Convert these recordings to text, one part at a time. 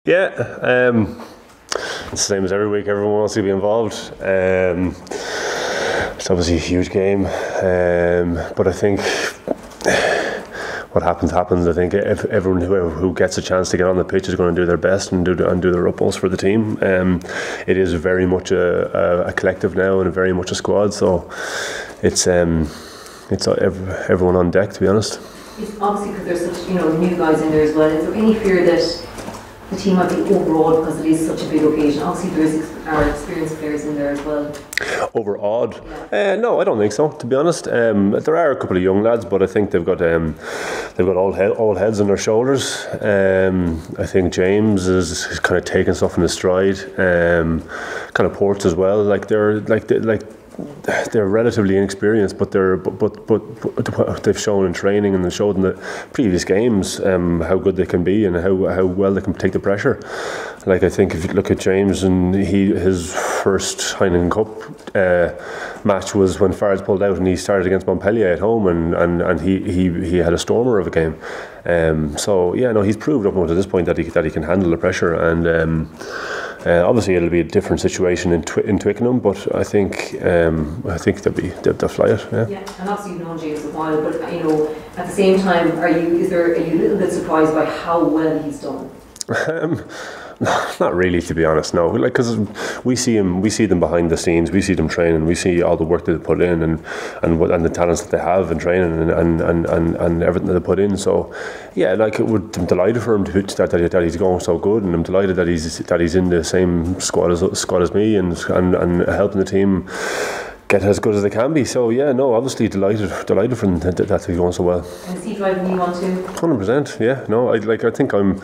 Yeah, it's the same as every week. Everyone wants to be involved. It's obviously a huge game, but I think what happens. I think if everyone who gets a chance to get on the pitch is going to do their best and do their utmost for the team. It is very much a collective now and very much a squad. So it's everyone on deck, to be honest. It's obviously because there's such new guys in there as well. Is there any fear that the team might be overawed because it is such a big occasion? Obviously there's our experienced players in there as well. Overawed? No, I don't think so, to be honest. There are a couple of young lads, but I think they've got old heads on their shoulders. I think James is kind of taking stuff in his stride. Kind of Ports as well. They're relatively inexperienced, but they've shown in training and they've shown in the previous games how good they can be and how well they can take the pressure. Like, I think if you look at James and his first Heineken Cup match was when Farrell's pulled out and he started against Montpellier at home and he had a stormer of a game. He's proved up to this point that he can handle the pressure, and obviously it'll be a different situation in Twickenham, but I think they'll fly it. Yeah, and obviously you've known James a while, but at the same time, are you a little bit surprised by how well he's done? Not really, to be honest. No, because we see them behind the scenes, we see them training, we see all the work that they put in and the talents that they have in training and everything that they put in. So yeah, I'm delighted for him that he's going so good, and I'm delighted that he's in the same squad as me and helping the team get as good as they can be. So yeah, no, obviously delighted for him that he's going so well. And is he driving you on too? 100%. Yeah, no, I think I'm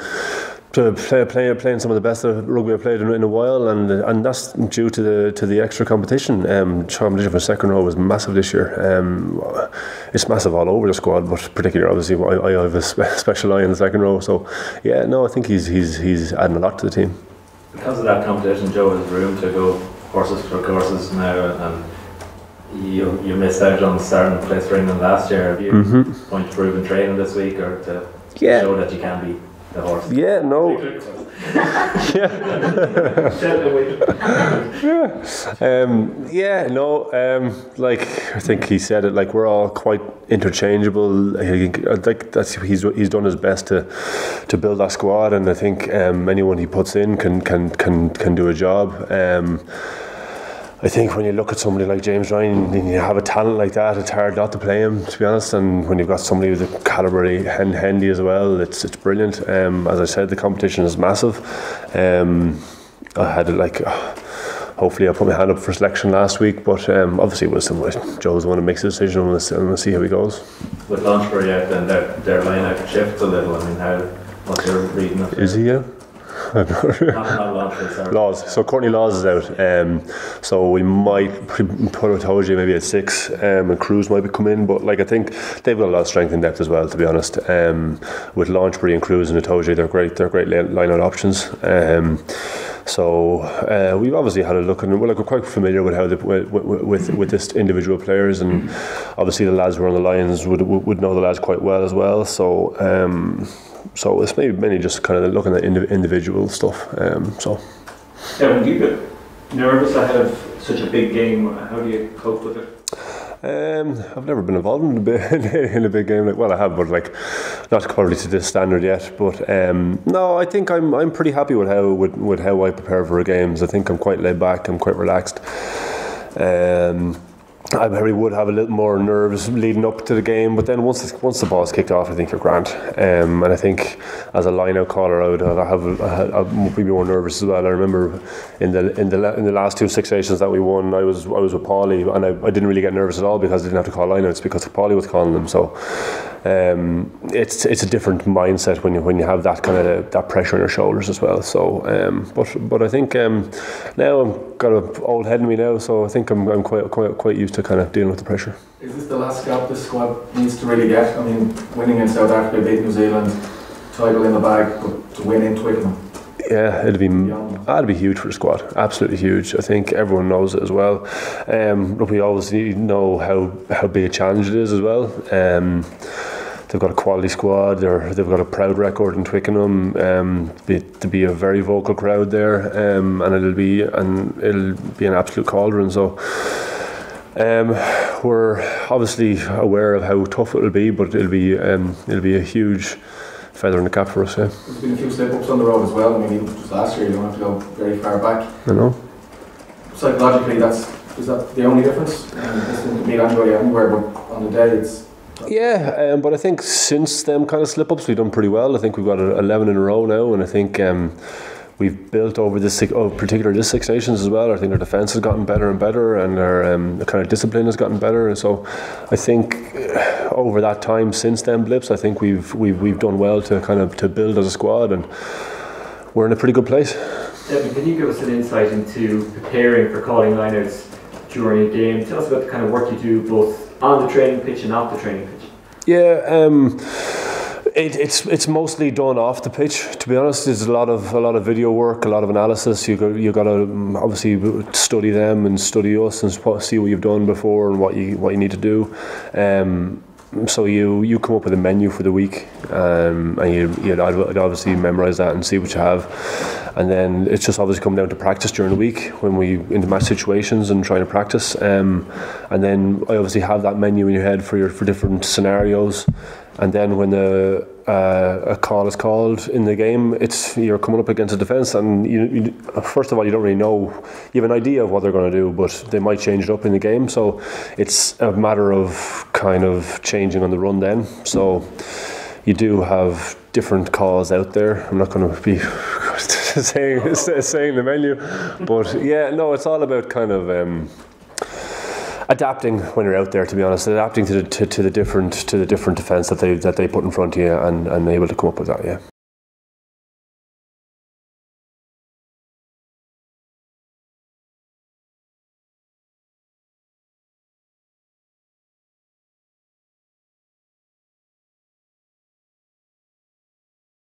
playing some of the best rugby I've played in a while, and that's due to the extra competition. Competition for second row was massive this year. It's massive all over the squad, but particularly obviously I have a special eye in the second row. So yeah, no, I think he's adding a lot to the team. Because of that competition, Joe has room to go horses for courses now, and you missed out on starting to play for England last year. Have you going to prove in training this week, or to show that you can be the horse? Yeah, no. I think he said it. Like, we're all quite interchangeable. He's done his best to build that squad, and I think anyone he puts in can do a job. I think when you look at somebody like James Ryan and you have a talent like that, it's hard not to play him, to be honest. And when you've got somebody with the calibre of Hendy as well, it's brilliant. As I said, the competition is massive. I had hopefully I put my hand up for selection last week, but obviously Joe's the one who makes the decision, and we'll see how he goes. With Launchbury out, then their line out shifts a little. I mean, what's your reading of it? Is he out? Laws. So Courtney Laws is out. So we might put Otoji maybe at 6, and Cruz might be coming in. But I think they've got a lot of strength in depth as well, to be honest. With Launchbury and Cruz and Otoji, they're great. They're great line-out options. So we've obviously had a look, and we're quite familiar with how with this individual players, and obviously the lads who are on the Lions would know the lads quite well as well. So it's mainly just kind of looking at individual stuff. When you get nervous ahead of such a big game, how do you cope with it? I've never been involved in a big game. I have, but not probably to this standard yet. But no, I think I'm pretty happy with how I prepare for games. I think I'm quite laid back. I'm quite relaxed. I probably would have a little more nerves leading up to the game, but then once the ball's kicked off, I think you're grand. And I think as a line-out caller, I would be more nervous as well. I remember in the last 2 Six Nations that we won, I was with Paulie, and I didn't really get nervous at all because I didn't have to call line-outs because Paulie was calling them. So it's a different mindset when you have that kind of that pressure on your shoulders as well. So but I think now I've got an old head in me now, so I think I'm quite used to kind of dealing with the pressure. Is this the last scalp this squad needs to really get? I mean, winning in South Africa, beat New Zealand, title in the bag, but to win in Twickenham. Yeah, it'd be huge for the squad. Absolutely huge. I think everyone knows it as well. But we always know how big a challenge it is as well. they've got a quality squad. They've got a proud record in Twickenham. To be a very vocal crowd there, and it'll be an absolute cauldron. So we're obviously aware of how tough it'll be, but it'll be a huge feather in the cap for us. Yeah. There's been a few slip-ups on the road as well. I mean, even just last year, you don't have to go very far back. I know. Psychologically, is that the only difference? This didn't meet anybody anywhere, but on the day it's... Yeah, but I think since them kind of slip-ups, we've done pretty well. I think we've got 11 in a row now, and I think we've built over particularly this Six Nations as well. I think our defence has gotten better and better, and our kind of discipline has gotten better. And so I think over that time since them blips, I think we've done well to build as a squad, and we're in a pretty good place. Devin, can you give us an insight into preparing for calling lineouts during a game? Tell us about the kind of work you do both on the training pitch and off the training pitch. Yeah, it's mostly done off the pitch. To be honest, there's a lot of video work, a lot of analysis. You got to obviously study them and study us and see what you've done before and what you need to do. So you come up with a menu for the week, and you'd obviously memorise that and see what you have, and then it's just obviously come down to practice during the week when we into match situations and trying to practice, and then I obviously have that menu in your head for different scenarios, and then when a call is called in the game, you're coming up against a defence, and you first of all, you don't really know. You have an idea of what they're going to do, but they might change it up in the game, so it's a matter of kind of changing on the run then. So you do have different calls out there. I'm not going to be saying the menu, but yeah, no, it's all about kind of adapting when you're out there. To be honest, adapting to the different defence that they put in front of you, and able to come up with that. Yeah.